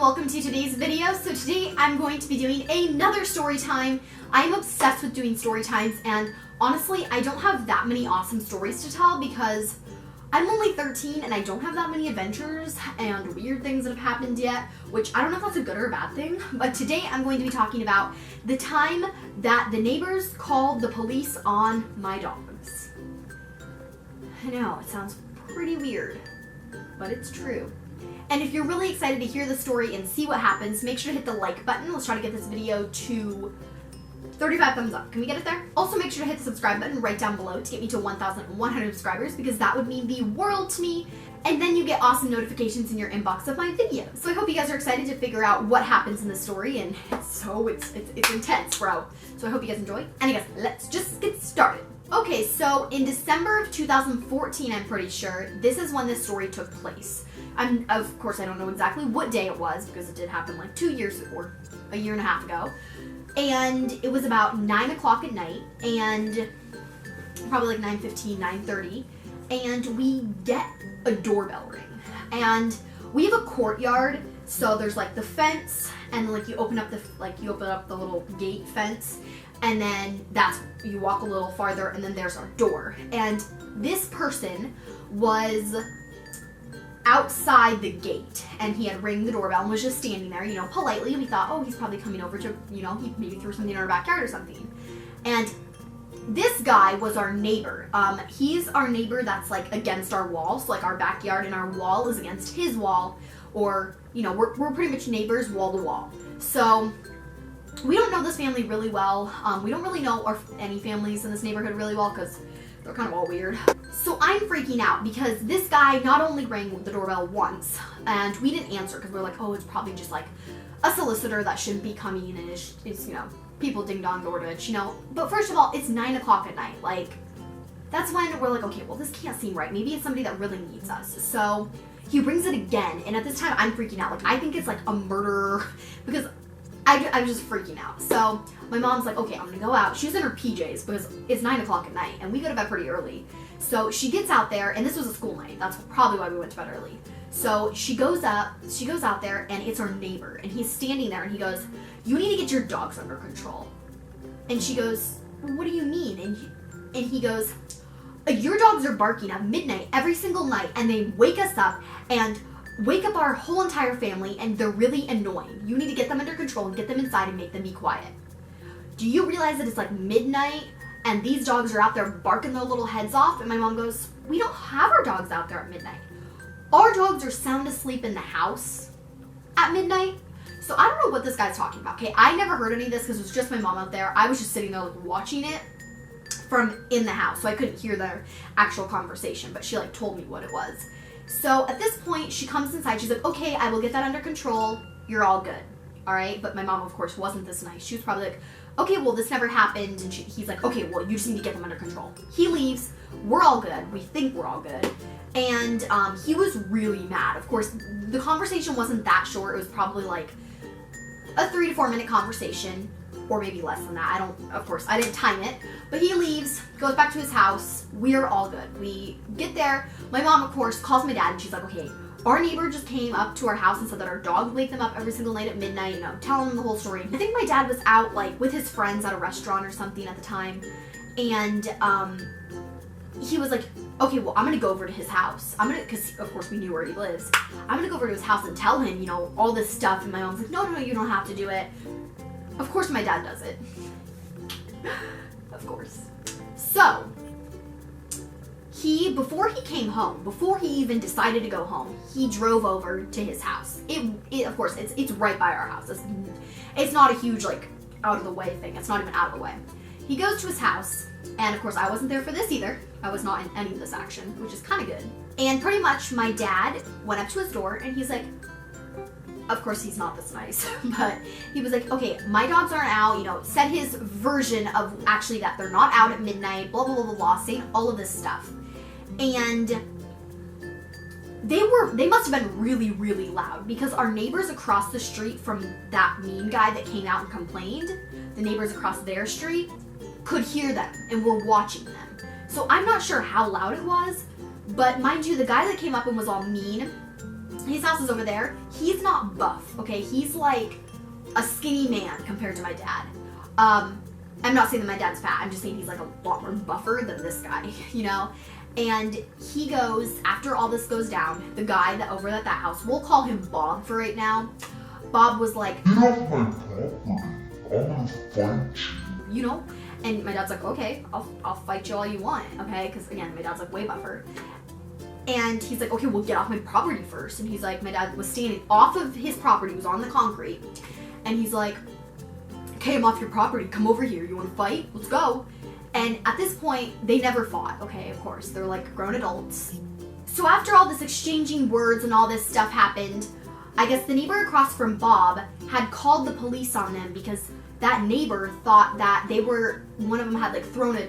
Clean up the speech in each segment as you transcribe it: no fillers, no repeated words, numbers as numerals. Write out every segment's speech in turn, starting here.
welcome to today's video. So today I'm going to be doing another story time. I'm obsessed with doing story times, and honestly I don't have that many awesome stories to tell because I'm only 13 and I don't have that many adventures and weird things that have happened yet, which I don't know if that's a good or a bad thing, but today I'm going to be talking about the time that the neighbors called the police on my dogs. I know, it sounds pretty weird, but it's true. And if you're really excited to hear the story and see what happens, make sure to hit the like button. Let's try to get this video to 35 thumbs up. Can we get it there? Also make sure to hit the subscribe button right down below to get me to 1,100 subscribers because that would mean the world to me. And then you get awesome notifications in your inbox of my videos. So I hope you guys are excited to figure out what happens in the story, and it's intense, bro. So I hope you guys enjoy. Anyways, let's just get started. Okay, so in December of 2014, I'm pretty sure, this is when this story took place. Of course, I don't know exactly what day it was because it did happen like 2 years or a year and a half ago. And it was about 9 o'clock at night, and probably like 9:15, 9:30, and we get a doorbell ring. And we have a courtyard, so there's like the fence, and like you open up the little gate fence, and then you walk a little farther, and then there's our door. And this person was outside the gate, and he had ringed the doorbell and was just standing there, politely. We thought, oh, he's probably coming over to, he maybe threw something in our backyard or something. And this guy was our neighbor. He's our neighbor that's like against our wall, so like our backyard and our wall is against his wall, or, we're pretty much neighbors wall to wall. So we don't know this family really well. We don't really know any families in this neighborhood really well because they're kind of all weird. So I'm freaking out because this guy not only rang the doorbell once, and we didn't answer because we're like, oh, it's probably just like a solicitor that shouldn't be coming, and it's people ding dong DoorDash, But first of all, it's 9 o'clock at night. Like, that's when we're like, okay, well, this can't seem right. Maybe it's somebody that really needs us. So he rings it again, and at this time I'm freaking out. Like, I think it's like a murderer because I was just freaking out. So my mom's like, okay, I'm gonna go out. She was in her PJs because it's 9 o'clock at night and we go to bed pretty early. So she gets out there, and this was a school night. That's probably why we went to bed early. So she goes out there, and it's our neighbor, and he's standing there, and he goes, you need to get your dogs under control. And she goes, what do you mean? And he goes, your dogs are barking at midnight every single night, and they wake us up and wake up our whole entire family, and they're really annoying. You need to get them under control and get them inside and make them be quiet. Do you realize that it's like midnight and these dogs are out there barking their little heads off? And my mom goes, we don't have our dogs out there at midnight. Our dogs are sound asleep in the house at midnight. So I don't know what this guy's talking about. Okay, I never heard any of this because it was just my mom out there. I was just sitting there like watching it from in the house, so I couldn't hear their actual conversation, but she like told me what it was. So at this point, she comes inside. She's like, okay, I will get that under control. You're all good. All right. But my mom, of course, wasn't this nice. She was probably like, okay, well, this never happened. And he's like, okay, well, you just need to get them under control. He leaves. We're all good. We think we're all good. And he was really mad. Of course, the conversation wasn't that short. It was probably like a 3 to 4 minute conversation, or maybe less than that. I didn't time it. But he leaves, goes back to his house. We're all good. We get there. My mom, of course, calls my dad, and she's like, okay, our neighbor just came up to our house and said that our dog wake them up every single night at midnight, telling them the whole story. I think my dad was out like with his friends at a restaurant or something at the time, and he was like, okay, well, I'm gonna go over to his house. Because of course we knew where he lives. I'm gonna go over to his house and tell him, all this stuff. And my mom's like, no, you don't have to do it. Of course my dad does it. Of course. So, before he came home, before he even decided to go home, he drove over to his house. Of course, it's right by our house. It's not a huge, like, out of the way thing. It's not even out of the way. He goes to his house, and of course I wasn't there for this either. I was not in any of this action, which is kind of good. And pretty much my dad went up to his door, and he's like, of course he's not this nice, but he was like, okay, my dogs aren't out, said his version of actually that they're not out at midnight, blah, blah, blah, blah, blah, saying all of this stuff. And they must have been really, really loud because our neighbors across the street from that mean guy that came out and complained, the neighbors across their street could hear them and were watching them. So I'm not sure how loud it was, but mind you, the guy that came up and was all mean, His house is over there. He's not buff, okay? He's like a skinny man compared to my dad. I'm not saying that my dad's fat. I'm just saying he's like a lot more buffer than this guy, you know? And he goes, after all this goes down, the guy that over at that house, we'll call him Bob for right now. Bob was like, "Get off my property. I'm gonna fight you." You know? And my dad's like, "Okay, I'll fight you all you want," okay? Because again, my dad's like way buffer. And he's like, "Okay, well, get off my property first." And he's like, my dad was standing off of his property, was on the concrete. And he's like, "Okay, I'm off your property. Come over here. You want to fight? Let's go." And at this point, they never fought, okay, of course. They're like grown adults. So after all this exchanging words and all this stuff happened, I guess the neighbor across from Bob had called the police on them because that neighbor thought that one of them had like thrown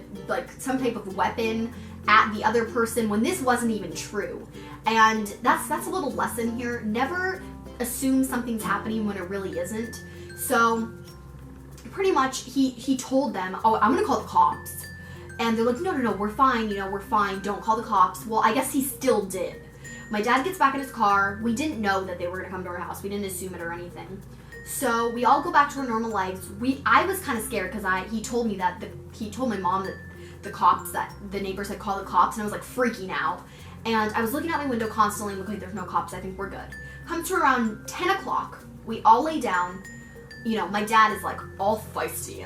some type of weapon at the other person when this wasn't even true. And that's a little lesson here. Never assume something's happening when it really isn't. So pretty much he told them, "Oh, I'm gonna call the cops." And they're like, no, we're fine, we're fine, don't call the cops. Well, I guess he still did. My dad gets back in his car. We didn't know that they were gonna come to our house. We didn't assume it or anything. So we all go back to our normal lives. I was kind of scared because he told my mom that the neighbors had called the cops, and I was like freaking out. And I was looking out my window constantly and looking like there's no cops. I think we're good. Comes to around 10 o'clock. We all lay down. My dad is like all feisty,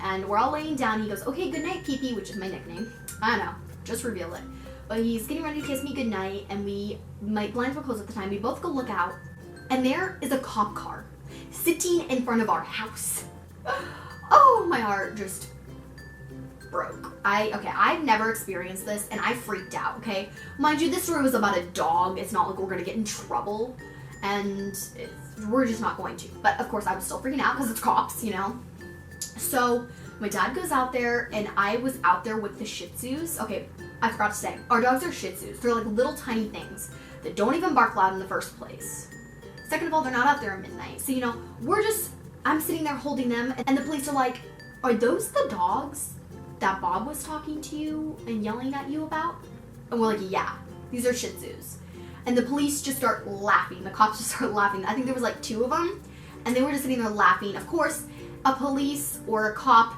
and we're all laying down. He goes, "Okay, good night, Pee-Pee," which is my nickname. I don't know, just reveal it. But he's getting ready to kiss me goodnight, and my blinds were closed at the time. We both go look out, and there is a cop car sitting in front of our house. Oh, my heart just broke. I've never experienced this, and I freaked out, okay? Mind you, this story was about a dog. It's not like we're gonna get in trouble, and we're just not going to. But of course, I was still freaking out because it's cops, So my dad goes out there, and I was out there with the Shih Tzus. Okay, I forgot to say, our dogs are Shih Tzus. They're like little tiny things that don't even bark loud in the first place. Second of all, they're not out there at midnight. So, I'm sitting there holding them, and the police are like, "Are those the dogs that Bob was talking to you and yelling at you about?" And we're like, "Yeah, these are Shih Tzus." And the police just start laughing. The cops just start laughing. I think there was like 2 of them, and they were just sitting there laughing. Of course, a police or a cop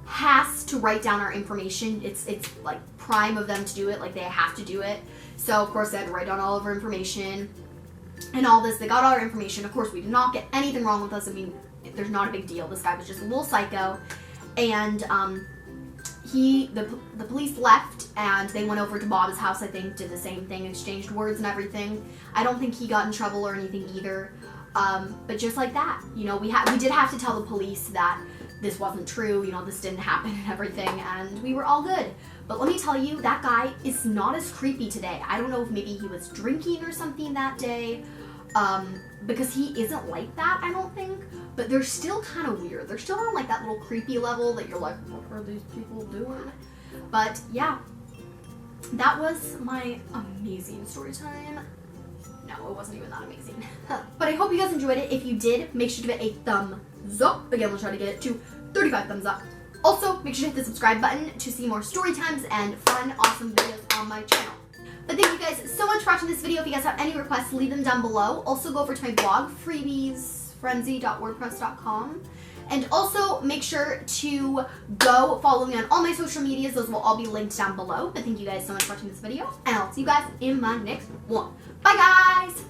has to write down our information. It's like prime of them to do it. Like, they have to do it. So, of course, they had to write down all of our information and all this. They got all our information. Of course, we did not get anything wrong with us. I mean, there's not a big deal. This guy was just a little psycho. And the police left, and they went over to Bob's house, I think, did the same thing, exchanged words and everything. I don't think he got in trouble or anything either. But just like that, we did have to tell the police that this wasn't true, this didn't happen and everything, and we were all good. But let me tell you, that guy is not as creepy today. I don't know if maybe he was drinking or something that day, because he isn't like that, I don't think. But they're still kind of weird. They're still on like that little creepy level that you're like, what are these people doing? But yeah, that was my amazing story time. No, it wasn't even that amazing. But I hope you guys enjoyed it. If you did, make sure to give it a thumbs up. Again, we'll try to get it to 35 thumbs up. Also, make sure to hit the subscribe button to see more story times and fun, awesome videos on my channel. But thank you guys so much for watching this video. If you guys have any requests, leave them down below. Also, go over to my blog, freebiesfrenzy.wordpress.com. And also, make sure to go follow me on all my social medias. Those will all be linked down below. But thank you guys so much for watching this video. And I'll see you guys in my next one. Bye, guys!